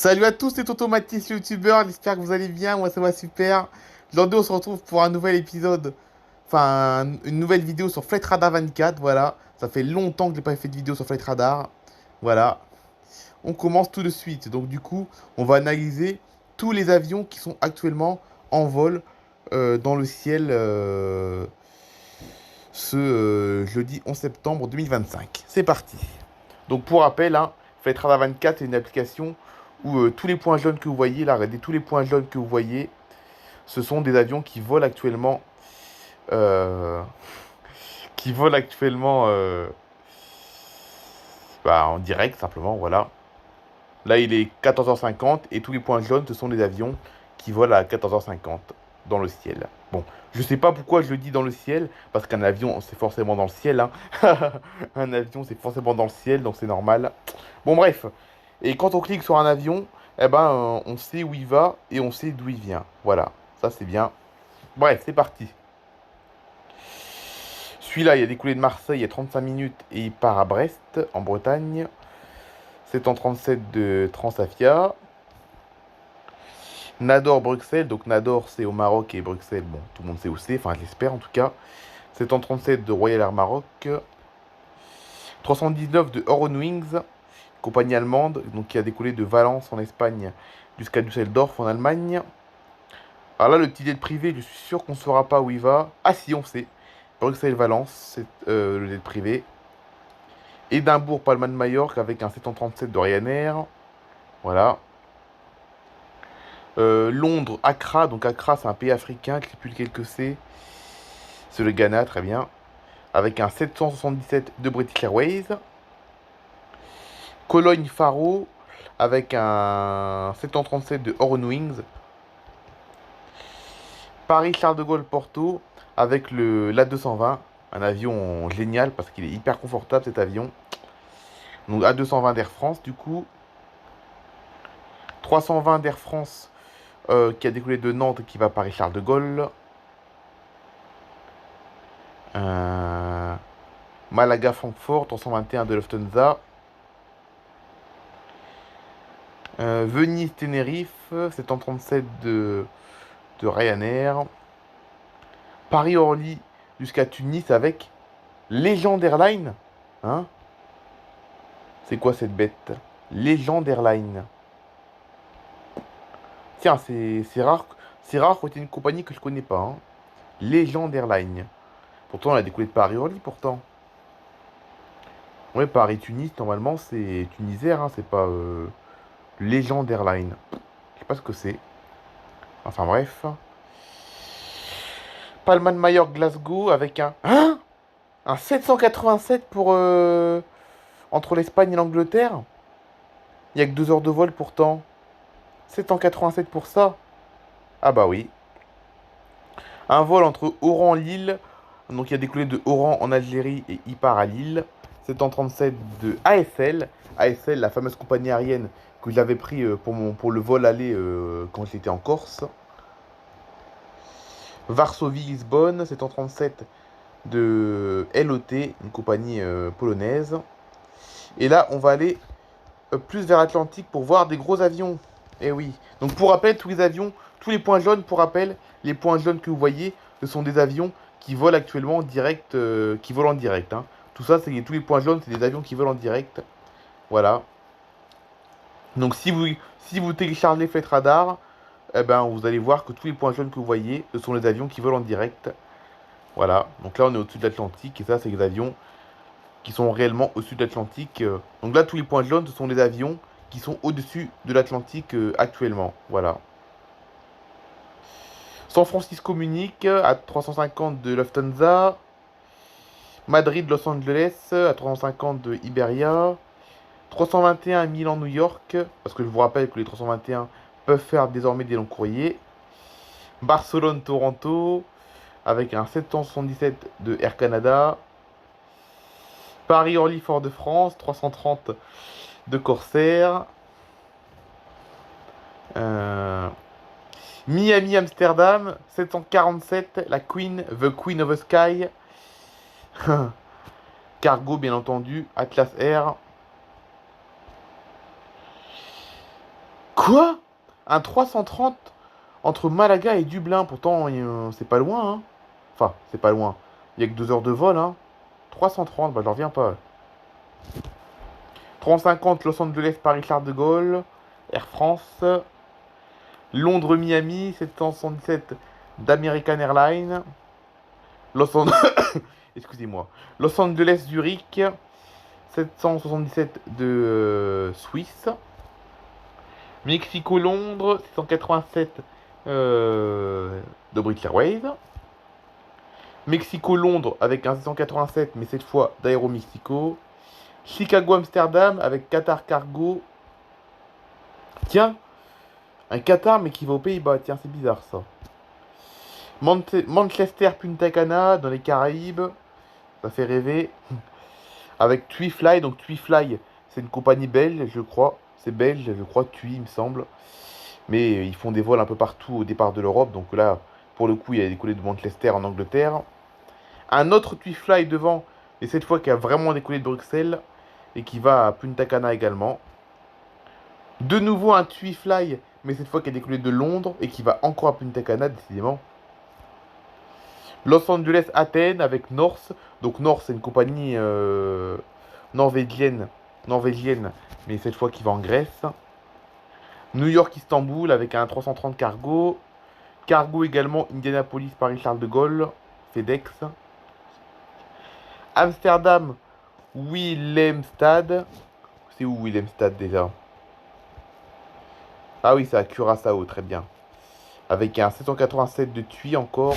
Salut à tous, c'est Tonton Mathis, le youtubeur. J'espère que vous allez bien. Moi, ça va super. Aujourd'hui, on se retrouve pour un nouvel épisode. Enfin, une nouvelle vidéo sur Flight Radar 24. Voilà. Ça fait longtemps que j'ai pas fait de vidéo sur Flight Radar. Voilà. On commence tout de suite. Donc, du coup, on va analyser tous les avions qui sont actuellement en vol dans le ciel ce jeudi 11 septembre 2025. C'est parti. Donc pour rappel, hein, Flight Radar 24, c'est une application où tous les points jaunes que vous voyez, là, regardez, tous les points jaunes que vous voyez, ce sont des avions qui volent actuellement, euh, qui volent actuellement en direct, simplement, voilà. Là, il est 14h50 et tous les points jaunes, ce sont des avions qui volent à 14h50 dans le ciel. Bon, je sais pas pourquoi je le dis dans le ciel, parce qu'un avion, c'est forcément dans le ciel, hein. Un avion, c'est forcément dans le ciel, donc c'est normal. Bon, bref. Et quand on clique sur un avion, eh ben, on sait où il va et on sait d'où il vient. Voilà, ça c'est bien. Bref, c'est parti. Celui-là, il a décollé de Marseille il y a 35 minutes et il part à Brest, en Bretagne. 7h37 de Transavia. Nador, Bruxelles. Donc Nador, c'est au Maroc et Bruxelles, bon, tout le monde sait où c'est, enfin j'espère en tout cas. 7h37 de Royal Air Maroc. 319 de Eurowings, compagnie allemande, donc qui a décollé de Valence en Espagne jusqu'à Düsseldorf en Allemagne. Alors là, le petit jet privé, je suis sûr qu'on ne saura pas où il va. Ah si, on sait. Bruxelles-Valence, c'est le jet privé. Édimbourg, Palma de Majorque avec un 737 de Ryanair. Voilà. Londres, Accra. Donc Accra, c'est un pays africain, je ne sais plus lequel que c'est. C'est le Ghana, très bien. Avec un 777 de British Airways. Cologne, Faro avec un 737 de Eurowings. Paris-Charles de Gaulle-Porto avec le l'A220. Un avion génial parce qu'il est hyper confortable cet avion. Donc A220 d'Air France du coup. 320 d'Air France qui a décollé de Nantes et qui va à Paris-Charles de Gaulle. Euh, Malaga-Francfort, 321 de Lufthansa. Venise-Tenerife, 737 de Ryanair. Paris-Orly jusqu'à Tunis avec Legend Airlines. Hein? C'est quoi cette bête? Legend Airlines. Tiens, c'est rare quand il y a une compagnie que je connais pas. Hein. Legend Airlines. Pourtant, elle a décollé de Paris-Orly, pourtant. Ouais, Paris-Tunis, normalement, c'est Tunisair, hein, c'est pas Legend Airlines. Je sais pas ce que c'est. Enfin, bref. Palma de Majorque, Glasgow, avec un... Hein? Un 787 pour... entre l'Espagne et l'Angleterre? Il y a que 2 heures de vol, pourtant. 787 pour ça? Ah bah oui. Un vol entre Oran et Lille. Donc il y a décollé de Oran en Algérie et il part à Lille. 737 de ASL. ASL, la fameuse compagnie aérienne que j'avais pris pour le vol aller quand j'étais en Corse. Varsovie-Lisbonne, 737 de LOT, une compagnie polonaise. Et là, on va aller plus vers l'Atlantique pour voir des gros avions. Eh oui. Donc pour rappel, tous les avions, tous les points jaunes, pour rappel, les points jaunes que vous voyez, ce sont des avions qui volent actuellement en direct, qui volent en direct. Hein. Tout ça, c'est tous les points jaunes, c'est des avions qui volent en direct. Voilà. Donc si vous téléchargez Flight Radar, eh ben, vous allez voir que tous les points jaunes que vous voyez, ce sont les avions qui volent en direct. Voilà. Donc là, on est au-dessus de l'Atlantique et ça, c'est les avions qui sont réellement au-dessus de l'Atlantique. Donc là, tous les points jaunes, ce sont des avions qui sont au-dessus de l'Atlantique actuellement. Voilà. San Francisco Munich à 350 de Lufthansa. Madrid Los Angeles à 350 de Iberia. 321 Milan New York. Parce que je vous rappelle que les 321 peuvent faire désormais des longs courriers. Barcelone Toronto avec un 777 de Air Canada. Paris-Orly Fort-de-France, 330 de Corsair. Miami-Amsterdam, 747, la Queen, The Queen of the Sky. Cargo, bien entendu, Atlas Air. Quoi? Un 330 entre Malaga et Dublin. Pourtant, c'est pas loin, hein. Enfin, c'est pas loin. Il y a que 2 heures de vol, hein. 330, bah, j'en reviens pas. 350 Los Angeles, Paris, Charles de Gaulle. Air France. Londres-Miami, 777 d'American Airlines. Los Angeles. Excusez-moi. Los Angeles, Zurich. 777 de Suisse. Mexico-Londres, 687 de British Airways. Mexico-Londres avec un 687, mais cette fois d'Aéromexico. Chicago-Amsterdam avec Qatar Cargo. Tiens, un Qatar mais qui va aux Pays-Bas. Tiens, c'est bizarre ça. Manchester-Punta Cana dans les Caraïbes. Ça fait rêver. Avec TuiFly. Donc TuiFly, c'est une compagnie belge, je crois. C'est belge, je crois, TUI, il me semble. Mais ils font des vols un peu partout au départ de l'Europe. Donc là, pour le coup, il a décollé de Manchester en Angleterre. Un autre TuiFly devant, et cette fois qui a vraiment décollé de Bruxelles et qui va à Punta Cana également. De nouveau un TuiFly, mais cette fois qui a décollé de Londres et qui va encore à Punta Cana, décidément. Los Angeles, Athènes avec Norse. Donc Norse, c'est une compagnie norvégienne, mais cette fois qui va en Grèce. New York, Istanbul avec un 330 cargo. Cargo également Indianapolis, Paris, Charles de Gaulle, FedEx. Amsterdam, Willemstad. C'est où Willemstad déjà? Ah oui, c'est à Curaçao, très bien. Avec un 787 de TUI encore.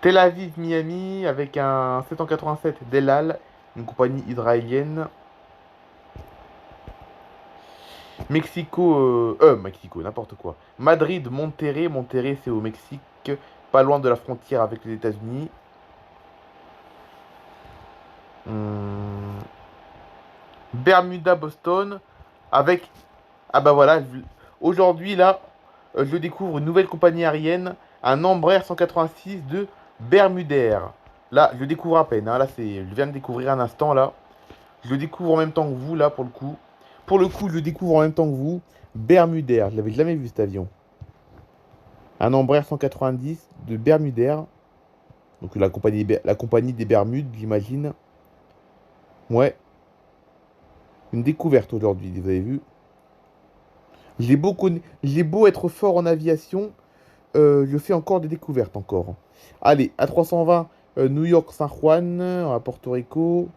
Tel Aviv, Miami, avec un 787 d'El Al, une compagnie israélienne. Mexico, n'importe quoi. Madrid, Monterrey. Monterrey, c'est au Mexique, pas loin de la frontière avec les États-Unis. Bermuda, Boston, avec... Ah bah voilà, aujourd'hui là, je découvre une nouvelle compagnie aérienne, un Embraer 186 de Bermudair. Là, je le découvre à peine, hein. Là, je viens de découvrir un instant là. Je le découvre en même temps que vous là pour le coup. Pour le coup, je le découvre en même temps que vous. Bermudair, je l'avais jamais vu cet avion. Un Embraer 190 de Bermudair. Donc la compagnie des Bermudes, j'imagine. Ouais. Une découverte aujourd'hui, vous avez vu. J'ai beau être fort en aviation, je fais encore des découvertes encore. Allez, à 320, New York, San Juan, à Porto Rico.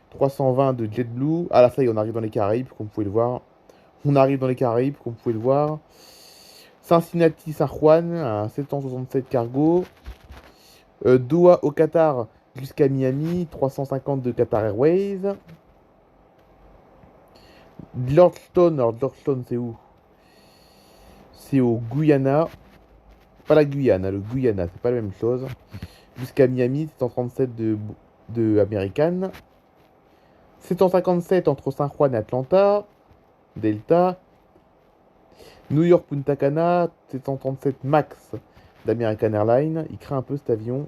320 de JetBlue. Ah là, ça y est, on arrive dans les Caraïbes, comme vous pouvez le voir. On arrive dans les Caraïbes, comme vous pouvez le voir. Cincinnati, San Juan, un 767 cargo. Doha au Qatar jusqu'à Miami, 350 de Qatar Airways. Georgetown, alors Georgetown c'est où? C'est au Guyana. Pas la Guyane, le Guyana, c'est pas la même chose. Jusqu'à Miami, 737 de American. 757 entre San Juan et Atlanta. Delta. New York Punta Cana, 737 Max d'American Airlines. Il craint un peu cet avion.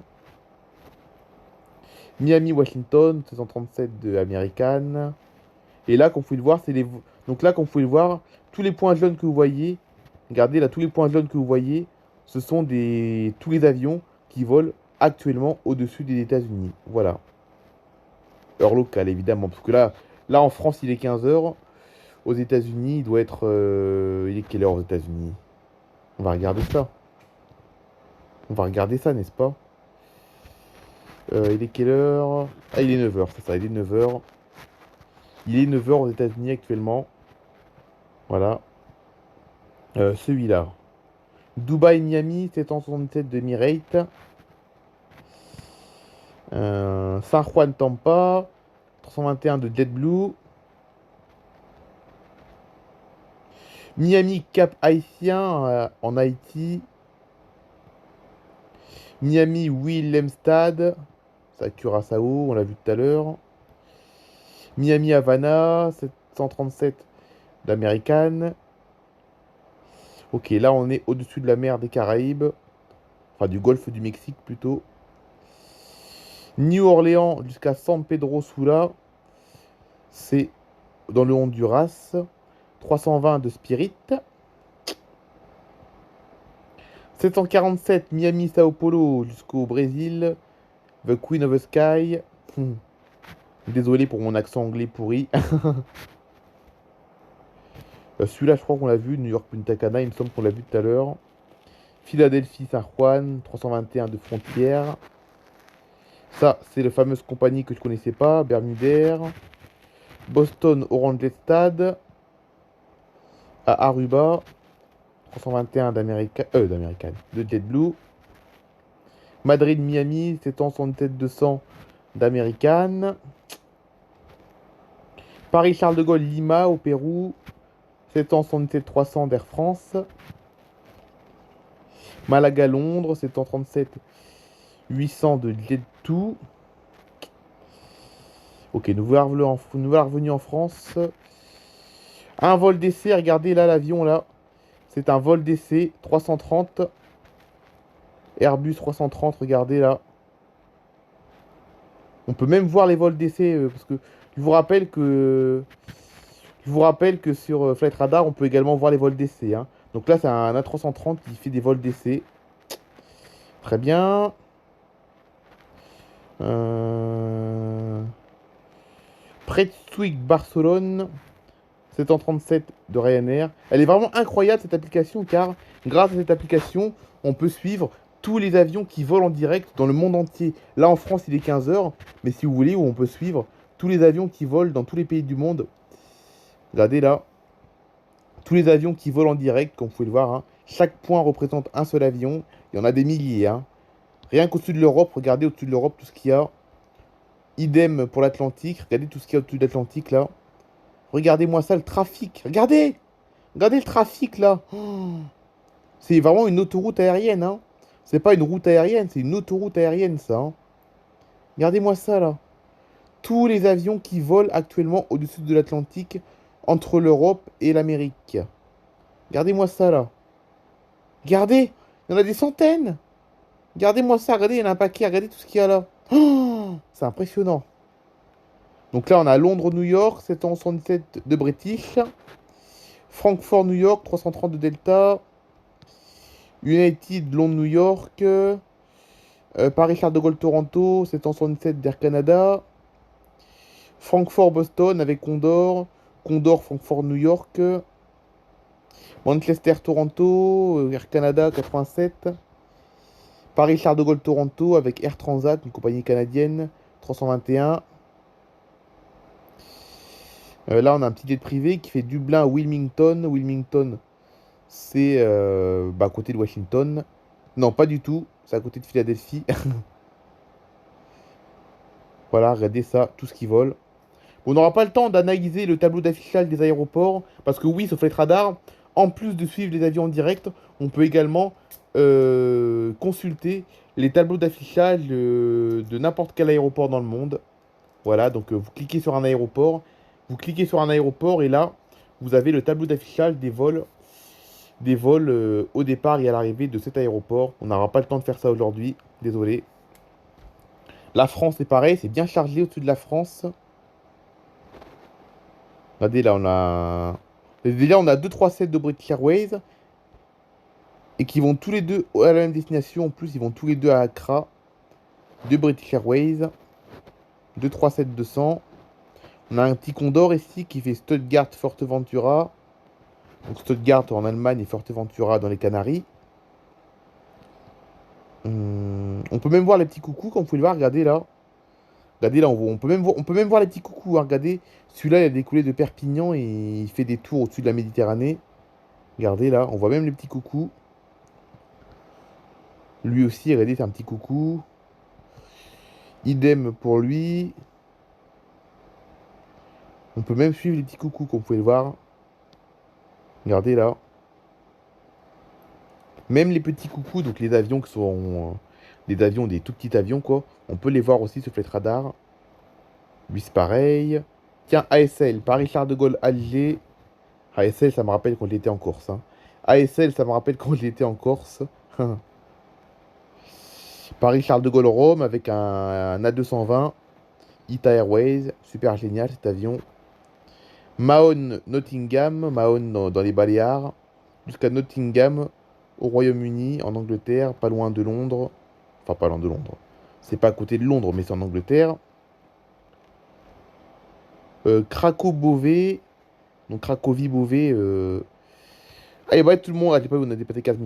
Miami Washington, 737 de American. Et là, comme vous pouvez le voir, c'est les... Donc là, comme vous pouvez le voir, tous les points jaunes que vous voyez, regardez là, tous les points jaunes que vous voyez, ce sont tous les avions qui volent actuellement au-dessus des États-Unis. Voilà. Heure locale, évidemment. Parce que là en France, il est 15 heures. Aux États-Unis, il doit être. Il est quelle heure aux États-Unis? On va regarder ça. On va regarder ça, n'est-ce pas? Il est quelle heure? Ah, il est 9 heures, c'est ça, il est 9 heures. Il est 9 heures aux États-Unis actuellement. Voilà. Celui-là. Dubaï, Miami, 767 de Emirates. San Juan, Tampa. 321 de JetBlue. Miami, Cap Haïtien en Haïti. Miami, Willemstad. Ça, Curaçao, on l'a vu tout à l'heure. Miami, Havana, 737 d'American. Ok, là on est au-dessus de la mer des Caraïbes. Enfin, du golfe du Mexique plutôt. New Orleans jusqu'à San Pedro Sula. C'est dans le Honduras. 320 de Spirit. 747 Miami Sao Paulo jusqu'au Brésil. The Queen of the Sky. Désolé pour mon accent anglais pourri. Celui-là, je crois qu'on l'a vu. New York Punta Cana, il me semble qu'on l'a vu tout à l'heure. Philadelphie San Juan, 321 de frontière. Ça, c'est la fameuse compagnie que je connaissais pas, Bermudaire. Boston Orange Jet Stad. À Aruba, 321 de JetBlue. Madrid Miami, 767-200 d'American. Paris Charles de Gaulle Lima au Pérou, 767-300 d'Air France. Malaga Londres, 737-800 de Jet2. Ok, nouvelle revenue en France. Un vol d'essai, regardez là l'avion là. C'est un vol d'essai 330. Airbus 330, regardez là. On peut même voir les vols d'essai parce que je vous rappelle que sur Flight Radar, on peut également voir les vols d'essai. Hein. Donc là, c'est un A330 qui fait des vols d'essai. Très bien. Prestwick Barcelone, 737 de Ryanair. Elle est vraiment incroyable cette application car grâce à cette application, on peut suivre tous les avions qui volent en direct dans le monde entier. Là en France, il est 15 h, mais si vous voulez, on peut suivre tous les avions qui volent dans tous les pays du monde. Regardez là, tous les avions qui volent en direct, comme vous pouvez le voir. Hein. Chaque point représente un seul avion. Il y en a des milliers. Hein. Rien qu'au-dessus de l'Europe, regardez au-dessus de l'Europe tout ce qu'il y a. Idem pour l'Atlantique. Regardez tout ce qu'il y a au-dessus de l'Atlantique là. Regardez-moi ça, le trafic. Regardez! Regardez le trafic là. Oh, c'est vraiment une autoroute aérienne. Hein. C'est pas une route aérienne, c'est une autoroute aérienne ça. Hein. Regardez-moi ça là. Tous les avions qui volent actuellement au-dessus de l'Atlantique entre l'Europe et l'Amérique. Regardez-moi ça là. Regardez, il y en a des centaines. Regardez-moi ça, regardez, il y en a un paquet, regardez tout ce qu'il y a là. Oh, c'est impressionnant. Donc là, on a Londres-New York, 777 de British. Francfort-New York, 330 de Delta. United Londres-New York. Paris-Charles de Gaulle-Toronto, 777 d'Air Canada. Francfort-Boston avec Condor. Condor-Francfort-New York. Manchester-Toronto, Air Canada 87. Paris-Charles de Gaulle-Toronto avec Air Transat, une compagnie canadienne, 321. Là, on a un petit jet privé qui fait Dublin à Wilmington. Wilmington, c'est à côté de Washington. Non, pas du tout. C'est à côté de Philadelphie. Voilà, regardez ça, tout ce qui vole. On n'aura pas le temps d'analyser le tableau d'affichage des aéroports. Parce que oui, sur Flight Radar, en plus de suivre les avions en direct, on peut également consulter les tableaux d'affichage de n'importe quel aéroport dans le monde. Voilà, donc vous cliquez sur un aéroport. Vous cliquez sur un aéroport et là, vous avez le tableau d'affichage des vols au départ et à l'arrivée de cet aéroport. On n'aura pas le temps de faire ça aujourd'hui, désolé. La France, c'est pareil, c'est bien chargé au-dessus de la France. Regardez, là, on a 237 de British Airways et qui vont tous les deux à la même destination. En plus, ils vont tous les deux à Accra. De British Airways. 237-200. On a un petit Condor ici qui fait Stuttgart-Forteventura. Donc Stuttgart en Allemagne et Forteventura dans les Canaries. On peut même voir les petits coucous, comme vous pouvez le voir, regardez là. Regardez là, on peut même voir les petits coucous. Hein, regardez, celui-là il a décollé de Perpignan et il fait des tours au-dessus de la Méditerranée. Regardez là, on voit même les petits coucous. Lui aussi, regardez, c'est un petit coucou. Idem pour lui. On peut même suivre les petits coucous, comme vous pouvez le voir. Regardez là. Même les petits coucous, donc les avions qui sont des tout petits avions quoi. On peut les voir aussi sur Flight Radar. Lui c'est pareil. Tiens, ASL, Paris-Charles de Gaulle, Alger. ASL, ça me rappelle quand j'étais en Corse. Hein. ASL, ça me rappelle quand j'étais en Corse. Paris-Charles de Gaulle, Rome avec un A220. Ita Airways, super génial cet avion. Mahon, Nottingham, Mahon dans les Baléares, jusqu'à Nottingham au Royaume-Uni, en Angleterre, pas loin de Londres. Enfin, pas loin de Londres. C'est pas à côté de Londres, mais c'est en Angleterre. Cracovie-Beauvais. Donc Cracovie-Beauvais. Allez, ouais, tout le monde, on a dépassé 15 minutes.